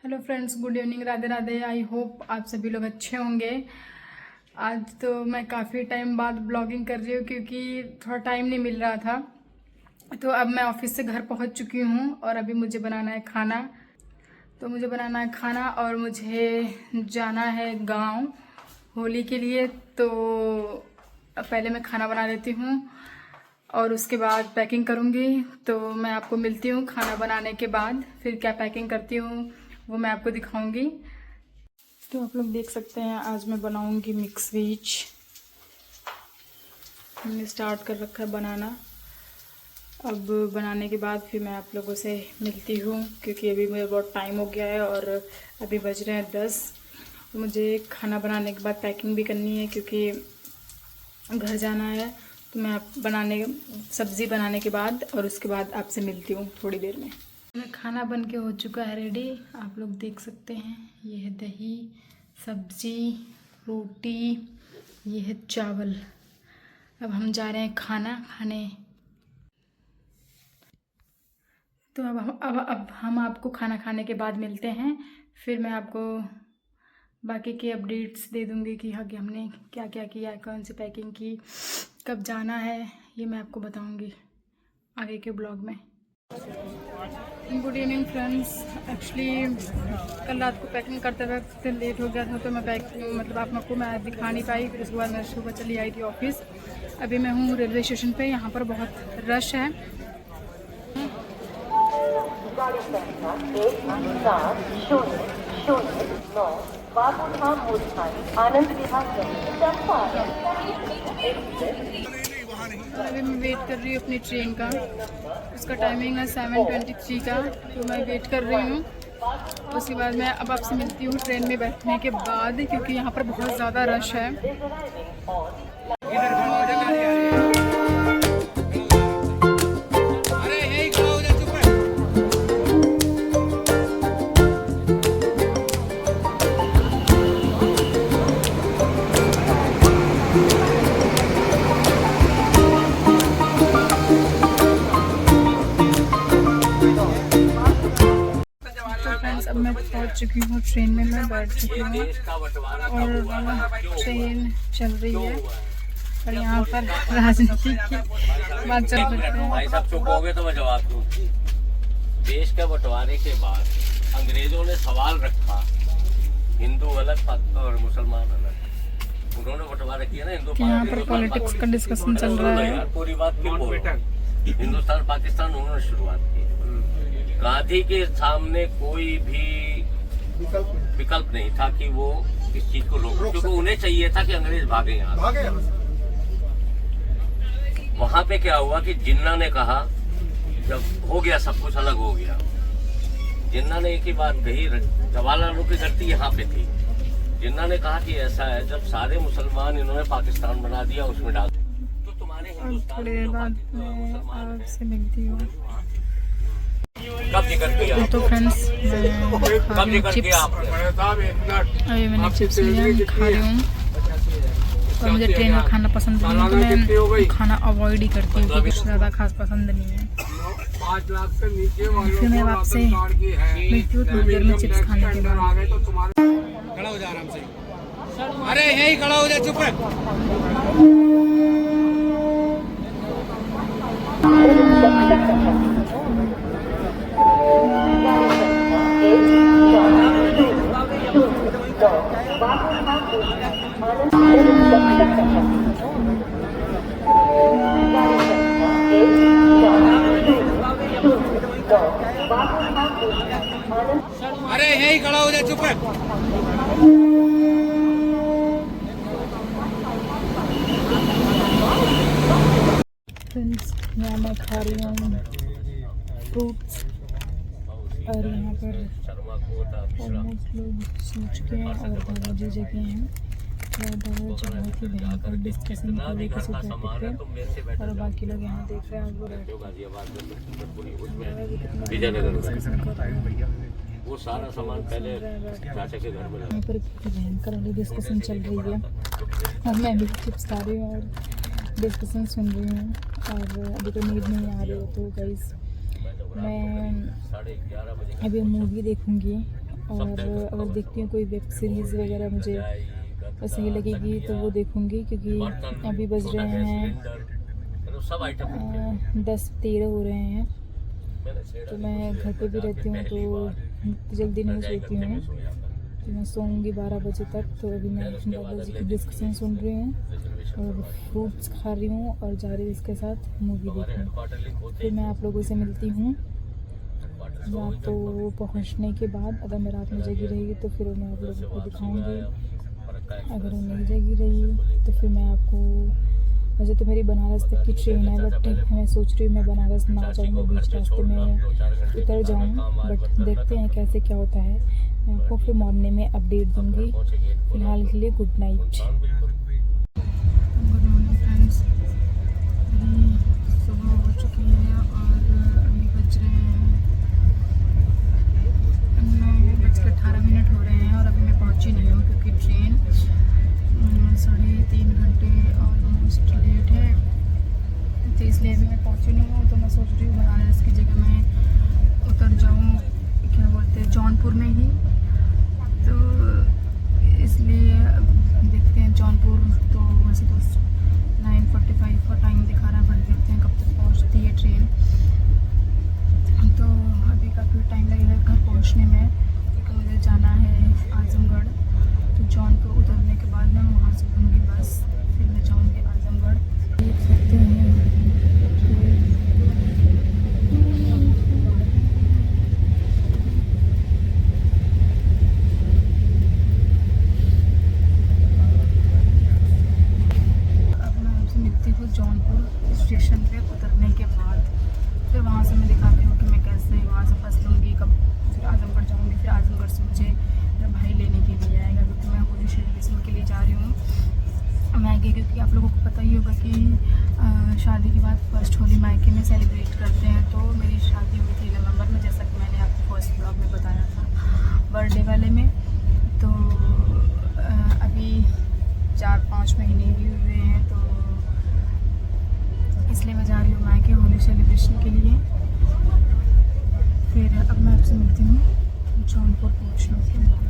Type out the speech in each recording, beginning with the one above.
Hello friends, good evening, Radhe Radhe. I hope आप सभी लोग अच्छे होंगे। आज तो मैं काफ़ी टाइम बाद ब्लॉगिंग कर रही हूँ क्योंकि थोड़ा टाइम नहीं मिल रहा था। तो अब मैं ऑफिस से घर पहुँच चुकी हूँ और अभी मुझे बनाना है खाना। और मुझे जाना है गांव होली के लिए। तो पहले मैं खाना बना लेती हूँ और उसके बाद पैकिंग करूँगी। तो मैं आपको मिलती हूँ खाना बनाने के बाद, फिर क्या पैकिंग करती हूँ वो मैं आपको दिखाऊंगी। तो आप लोग देख सकते हैं आज मैं बनाऊंगी मिक्स वेज। हमने स्टार्ट कर रखा है बनाना। अब बनाने के बाद फिर मैं आप लोगों से मिलती हूँ क्योंकि अभी मुझे बहुत टाइम हो गया है और अभी बज रहे हैं 10। तो मुझे खाना बनाने के बाद पैकिंग भी करनी है क्योंकि घर जाना है। तो मैं सब्ज़ी बनाने के बाद और उसके बाद आपसे मिलती हूँ थोड़ी देर में। खाना बन के हो चुका है रेडी, आप लोग देख सकते हैं। ये है दही, सब्जी, रोटी, ये है चावल। अब हम जा रहे हैं खाना खाने। तो अब हम आपको खाना खाने के बाद मिलते हैं। फिर मैं आपको बाकी के अपडेट्स दे दूँगी कि हाँ कि हमने क्या क्या किया, कौन सी पैकिंग की, कब जाना है, ये मैं आपको बताऊँगी आगे के ब्लॉग में। Good evening friends. एक्चुअली कल रात को पैकिंग करते वक्त लेट हो गया था तो मैं आपको मैं दिखा नहीं पाई। फिर उसके बाद मैं सुबह चली आई थी ऑफिस। अभी मैं हूँ रेलवे स्टेशन पे। यहाँ पर बहुत रश है। अभी मैं वेट कर रही हूँ अपनी ट्रेन का। उसका टाइमिंग है 7:23 का। तो मैं वेट कर रही हूँ। उसके बाद मैं अब आपसे मिलती हूँ ट्रेन में बैठने के बाद क्योंकि यहाँ पर बहुत ज़्यादा रश है। अब मैं पहुंच चुकी हूँ ट्रेन में, मैं बैठ चुकी हूँ और ट्रेन चल रही है और यहाँ पर राजनीति की बात चल रही है। भाई साहब चुप हो गए तो मैं जवाब दूँ। देश के बंटवारे के बाद अंग्रेजों ने सवाल रखा, हिंदू अलग और मुसलमान अलग। उन्होंने बंटवारा किया ना हिंदू। यहाँ पर पॉलिटिक्स का डिस्कशन चल रहा है। पूरी बात क्यों बोल रहा हूं? हिंदुस्तान पाकिस्तान उन्होंने शुरुआत की। गांधी के सामने कोई भी विकल्प नहीं था कि वो इस चीज को रोक, क्योंकि उन्हें चाहिए था कि अंग्रेज भागे यहाँ। वहां पे क्या हुआ कि जिन्ना ने कहा, जब हो गया सब कुछ अलग हो गया, जिन्ना ने एक ही बात कही, जवाहरलाल नेहरू की धरती यहाँ पे थी। जिन्ना ने कहा कि ऐसा है, जब सारे मुसलमान इन्होंने पाकिस्तान बना दिया, उसमें डाल तो तुम्हारे हिंदुस्तान थोड़ी देर बाद मैं आपसे मिलती हूँ। तो फ्रेंड्स अभी मैंने चिप्स लिया, खा रही हूँ। और मुझे ट्रेन में खाना पसंद नहीं है तो मैं खाना अवॉइड ही करती हूँ क्योंकि ज़्यादा खास पसंद नहीं है। फिर मैं आपसे मिलती हूँ थोड़ी देर में चिप्स खाने के बाद। खड़ा हो जा आराम से। अरे यही खड़ा हो जा, चुप है। अरे यही खड़ा हो जा, चुप है। फ्रेंड्स यहाँ मैं खा रही हूँ फ्रूट्स और यहाँ पर ऑलमोस्ट लोग सो चुके हैं और दादाजी जगह हैं। दादाजी बहुत ही भयंकर डिस्कशन कर रहे किसी टॉपिक पे और बाकी लोग यहाँ देख रहे हैं वो सारा सामान पहले चाचा के घर में यहाँ पर भयंकर वाली डिस्कशन चल रही है और मैं भी चिप्स खा रही हूँ और डिस्कशन सुन रही हूँ और अभी तो नींद नहीं आ रही है। तो गाइस मैं अभी मूवी देखूँगी और अगर देखती हूँ कोई वेब सीरीज़ वगैरह मुझे सही लगेगी तो वो देखूँगी, क्योंकि अभी बज रहे हैं 10:13 हो रहे हैं। तो मैं घर पे भी रहती हूँ तो जल्दी नहीं सोती हूँ, तो मैं सोऊंगी 12 बजे तक। तो अभी मैं दादाजी की डिस्कशन सुन रही हूँ और फ्रूट्स खा रही हूँ और जा रही हूँ इसके साथ मूवी देखने। फिर मैं आप लोगों से मिलती हूँ रात को पहुँचने के बाद। अगर मैं रात में जगी रही तो फिर मैं आप लोगों को दिखाऊँगी, अगर वो नहीं जगी रही तो फिर मैं आपको, वैसे तो मेरी बनारस तक की ट्रेन है, बट मैं सोच रही हूँ मैं बनारस ना जाऊँ, बीच रास्ते में उतर जाऊँ, बट देखते हैं कैसे क्या होता है। मैं आपको फिर मॉर्निंग में अपडेट दूँगी। फ़िलहाल के लिए good night. Good morning friends, अभी सुबह हो चुकी है और अभी बज रहे हैं 9:18 हो रहे हैं और अभी मैं पहुँची नहीं हूँ, क्योंकि ट्रेन 3.5 घंटे ऑलमोस्ट लेट है, तो इसलिए अभी मैं पहुँची नहीं हूँ। तो मैं सोच रही हूँ बनारस की जगह मैं उतर जाऊँ, क्या बोलते हैं, जौनपुर में ही। तो इसलिए देखते हैं जौनपुर, तो वैसे तो 9:45 का टाइम दिखा रहा है, बट देखते हैं कब तक पहुँचती है ट्रेन। तो अभी काफ़ी टाइम लगेगा घर पहुँचने में, क्योंकि मुझे जाना है आजमगढ़। तो जौनपुर उतरने के बाद मैं वहाँ से लूँगी बस, फिर मैं जाऊँगी आजमगढ़। देख सकते हैं अब मैं आपसे मिलती हूँ जौनपुर स्टेशन पे उतरने के बाद। फिर वहाँ से मैं दिखाती हूँ कि मैं कैसे वहाँ से बस लूँगी, कब फिर आजमगढ़ जाऊँगी। फिर आजमगढ़ से मुझे मेरा भाई लेने के लिए आएगा, क्योंकि मैं होली सेलिब्रेशन के लिए जा रही हूँ मायके, क्योंकि आप लोगों को पता ही होगा कि शादी के बाद फर्स्ट होली मायके में सेलिब्रेट करते हैं। तो मेरी शादी हुई थी नवंबर में, जैसा कि मैंने आपको फर्स्ट ब्लॉग में बताया था बर्थडे वाले में। तो अभी 4-5 महीने ही हुए हैं, तो इसलिए मैं जा रही हूँ मायके होली सेलिब्रेशन के लिए। फिर अब मैं आपसे मिलती हूँ जौनपुर पहुँचने के बाद।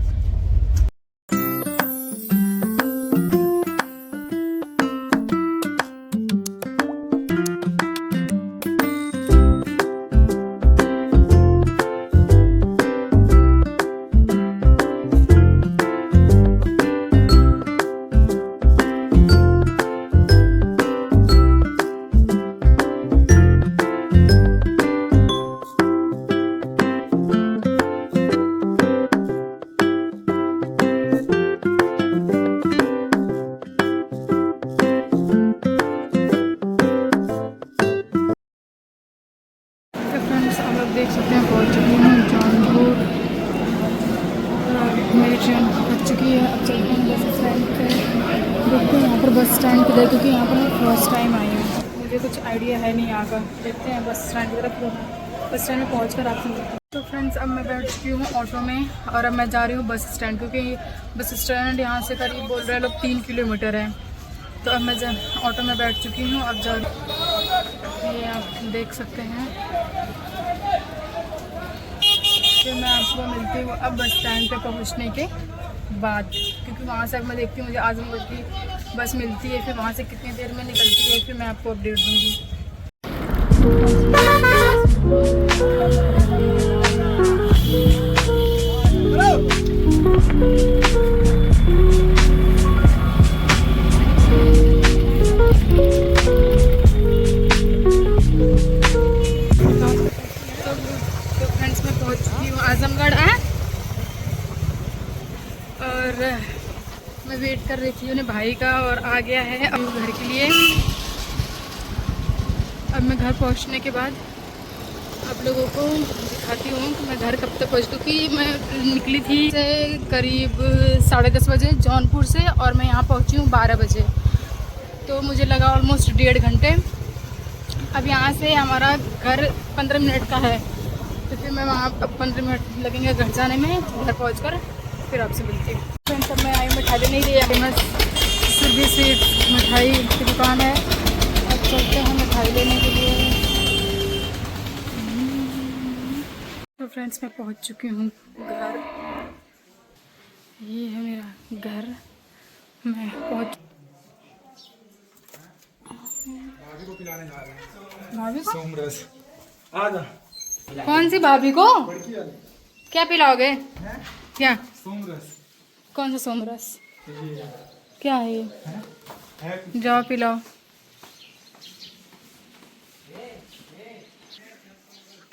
देख सकते हैं पहुंच चुकी हूँ जौनपुर। मेरी ट्रेन पहुंच चुकी है। अब चलते हैं बस स्टैंड पे, देखते हैं यहाँ पर बस स्टैंड पे, क्योंकि यहाँ पर मैं फर्स्ट टाइम आई हूँ, मुझे कुछ आइडिया है नहीं यहाँ का। देखते हैं बस स्टैंड की तरफ, बस स्टैंड में पहुँच कर आपसे मिलती हूँ। तो फ्रेंड्स अब मैं बैठ चुकी हूँ ऑटो में और अब मैं जा रही हूँ बस स्टैंड, क्योंकि बस स्टैंड यहाँ से करीब बोल रहे हैं लोग 3 किलोमीटर है। तो अब मैं ऑटो में बैठ चुकी हूँ। अब जा ये आप देख सकते हैं। फिर मैं आपको मिलती हूँ अब बस स्टैंड पे पहुँचने के बाद, क्योंकि वहाँ से मैं देखती हूँ मुझे आजमगढ़ की बस मिलती है, फिर वहाँ से कितनी देर में निकलती है, फिर मैं आपको अपडेट दूँगी। आजमगढ़ और मैं वेट कर रही थी उन्हें भाई का, और आ गया है अब घर के लिए। अब मैं घर पहुंचने के बाद आप लोगों को दिखाती हूँ कि मैं घर कब तक पहुँच, क्योंकि मैं निकली थी से करीब 10:30 बजे जौनपुर से, और मैं यहाँ पहुँची हूँ 12 बजे। तो मुझे लगा ऑलमोस्ट 1.5 घंटे। अब यहाँ से हमारा घर 15 मिनट का है, तो फिर मैं वहाँ अब 15 मिनट लगेंगे घर जाने में। घर पहुँचकर फिर आपसे मिलती हूँ। फ्रेंड्स अब मैं आई मिठाई लेने के लिए, फेमस सुरभि स्वीट मिठाई की दुकान है। अब चलते हैं मिठाई लेने के लिए। तो फ्रेंड्स मैं पहुँच चुकी हूँ घर। ये है मेरा घर, मैं पहुँच। भाभी को पिलाने जा रहे हैं भाभी को? सोमरस। आ जा। कौन सी भाभी को? क्या पिलाओगे? क्या? सोमरस। कौन सा सोमरस? ये क्या है ये? है जाओ पिलाओ।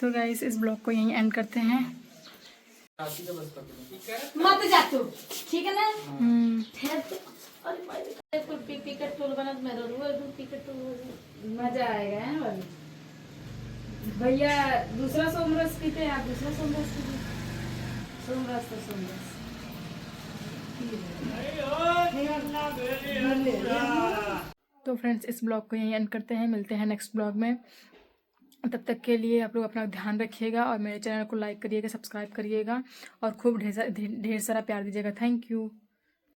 तो गाइस इस ब्लॉग को यहीं एंड करते हैं। मत जा तू, ठीक है ना? मजा आएगा है ना? भैया दूसरा सोमरस पीते हैं, आप दूसरा सोमरस पीते। सोमरस तो सोमरस। तो फ्रेंड्स इस ब्लॉग को यहीं एंड करते हैं, मिलते हैं नेक्स्ट ब्लॉग में। तब तक के लिए आप लोग अपना ध्यान रखिएगा और मेरे चैनल को लाइक करिएगा, सब्सक्राइब करिएगा और खूब ढेर सारा प्यार दीजिएगा। Thank you.